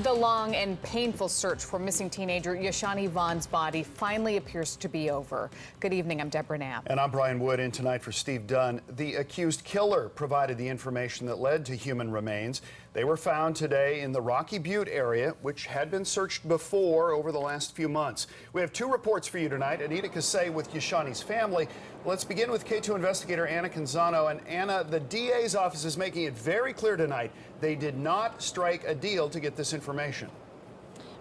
The long and painful search for missing teenager Yashanee Vaughn's body finally appears to be over. Good evening, I'm Deborah Knapp. And I'm Brian Wood, in tonight for Steve Dunn. The accused killer provided the information that led to human remains. They were found today in the Rocky Butte area, which had been searched before over the last few months. We have two reports for you tonight. Anita Kasey with Yashanee's family. Let's begin with K2 investigator Anna Canzano. And Anna, the DA's office is making it very clear tonight they did not strike a deal to get this information.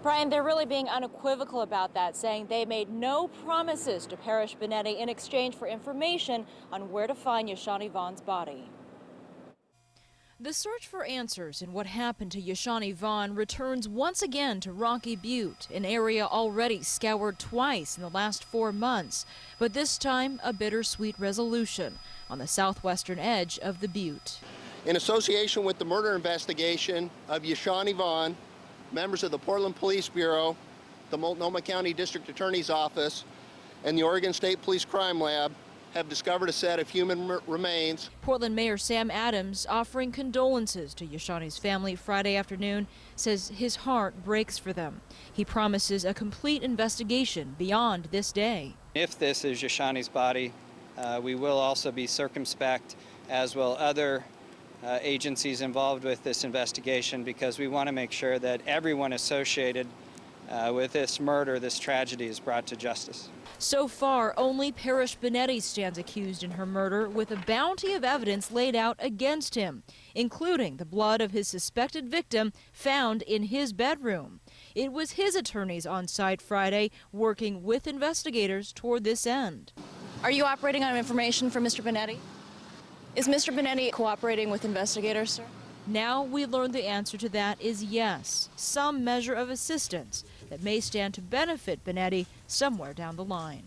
Brian, they're really being unequivocal about that, saying they made no promises to Parrish Benetti in exchange for information on where to find Yashanee Vaughn's body. The search for answers in what happened to Yashanee Vaughn returns once again to Rocky Butte, an area already scoured twice in the last 4 months, but this time a bittersweet resolution on the southwestern edge of the Butte. In association with the murder investigation of Yashanee Vaughn, members of the Portland Police Bureau, the Multnomah County District Attorney's Office, and the Oregon State Police Crime Lab have discovered a set of human remains. Portland Mayor Sam Adams, offering condolences to Yashanee's family Friday afternoon, says his heart breaks for them. He promises a complete investigation beyond this day. If this is Yashanee's body, we will also be circumspect, as will other agencies involved with this investigation, because we want to make sure that everyone associated with this murder, this tragedy, is brought to justice. So far, only Parrish Benetti stands accused in her murder, with a bounty of evidence laid out against him, including the blood of his suspected victim found in his bedroom. It was his attorneys on site Friday working with investigators toward this end. Are you operating on information from Mr. Benetti? Is Mr. Benetti cooperating with investigators, sir? Now we learn the answer to that is yes, some measure of assistance that may stand to benefit Benetti somewhere down the line.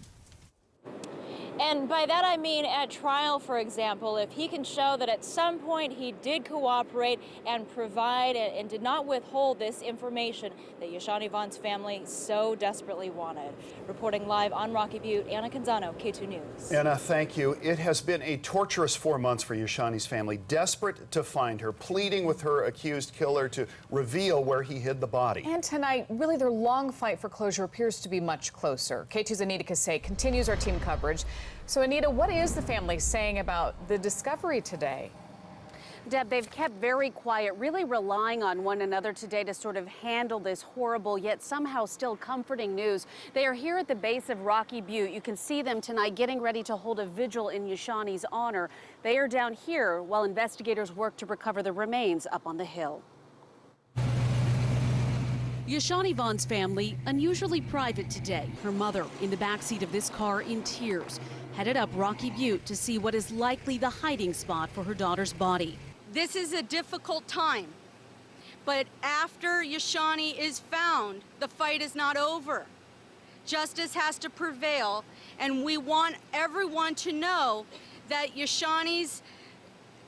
And by that I mean at trial, for example, if he can show that at some point he did cooperate and provide and did not withhold this information that Yashanee Vaughn's family so desperately wanted. Reporting live on Rocky Butte, Anna Canzano, K2 News. Anna, thank you. It has been a torturous 4 months for Yashanee's family, desperate to find her, pleading with her accused killer to reveal where he hid the body. And tonight, really their long fight for closure appears to be much closer. K2's Anita Kasey continues our team coverage. So, Anita, what is the family saying about the discovery today? Deb, they've kept very quiet, really relying on one another today to sort of handle this horrible yet somehow still comforting news. They are here at the base of Rocky Butte. You can see them tonight getting ready to hold a vigil in Yashanee's honor. They are down here while investigators work to recover the remains up on the hill. Yashanee Vaughn's family, unusually private today. Her mother in the backseat of this car in tears, headed up Rocky Butte to see what is likely the hiding spot for her daughter's body. This is a difficult time, but after Yashanee is found, the fight is not over. Justice has to prevail, and we want everyone to know that Yashanee's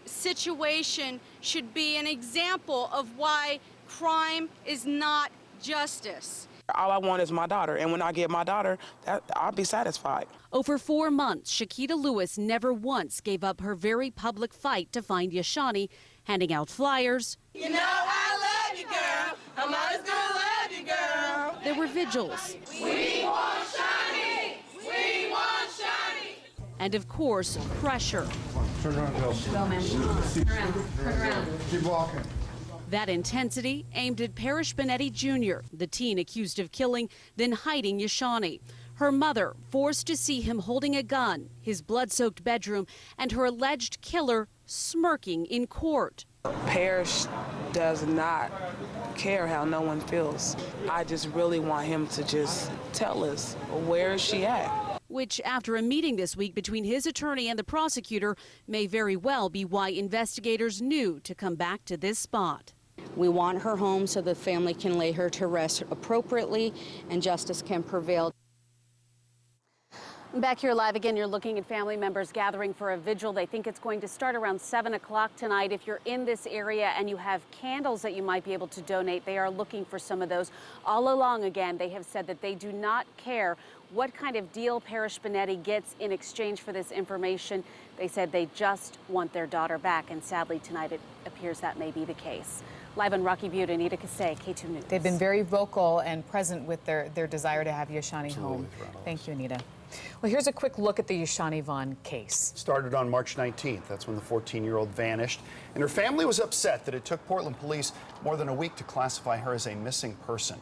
situation should be an example of why crime is not justice. All I want is my daughter, and when I get my daughter, I'll be satisfied. Over 4 months, Shakita Lewis never once gave up her very public fight to find Yashanee, handing out flyers. You know I love you, girl. I'm always gonna love you, girl. There were vigils. We want Shani. We want Shani. And of course, pressure. Turn around, go. Go, man. Turn around. Keep walking. That intensity aimed at Parrish Benetti Jr., the teen accused of killing, then hiding Yashanee. Her mother forced to see him holding a gun, his blood-soaked bedroom, and her alleged killer smirking in court. Parrish does not care how no one feels. I just really want him to just tell us, where is she at? Which, after a meeting this week between his attorney and the prosecutor, may very well be why investigators knew to come back to this spot. We want her home so the family can lay her to rest appropriately and justice can prevail. Back here live again, you're looking at family members gathering for a vigil. They think it's going to start around 7 o'clock tonight. If you're in this area and you have candles that you might be able to donate, they are looking for some of those. All along, again, they have said that they do not care what kind of deal Parrish Benetti gets in exchange for this information. They said they just want their daughter back, and sadly tonight it appears that may be the case. Live in Rocky Butte, Anita Kasey, K2 News. They've been very vocal and present with their desire to have Yashanee home. Thank you, Anita. Well, here's a quick look at the Yashanee Vaughn case. Started on March 19th. That's when the 14-year-old vanished. And her family was upset that it took Portland police more than a week to classify her as a missing person.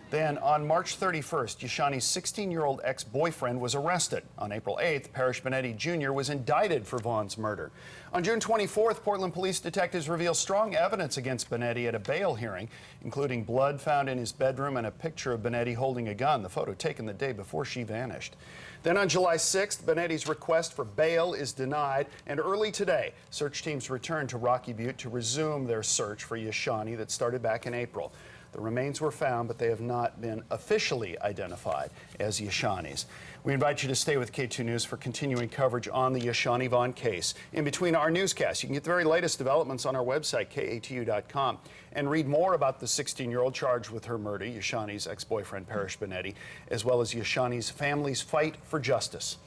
Then, on March 31st, Yashanee's 16-year-old ex-boyfriend was arrested. On April 8th, Parrish Benetti Jr. was indicted for Vaughn's murder. On June 24th, Portland police detectives revealed strong evidence against Benetti at a bail hearing, including blood found in his bedroom and a picture of Benetti holding a gun, the photo taken the day before she vanished. Then on July 6th, Benetti's request for bail is denied, and early today, search teams returned to Rocky Butte to resume their search for Yashanee that started back in April. The remains were found, but they have not been officially identified as Yashanee's. We invite you to stay with K2 News for continuing coverage on the Yashanee Vaughn case. In between our newscasts, you can get the very latest developments on our website, KATU.com, and read more about the 16-year-old charged with her murder, Yashanee's ex-boyfriend, Parrish Benetti, as well as Yashanee's family's fight for justice.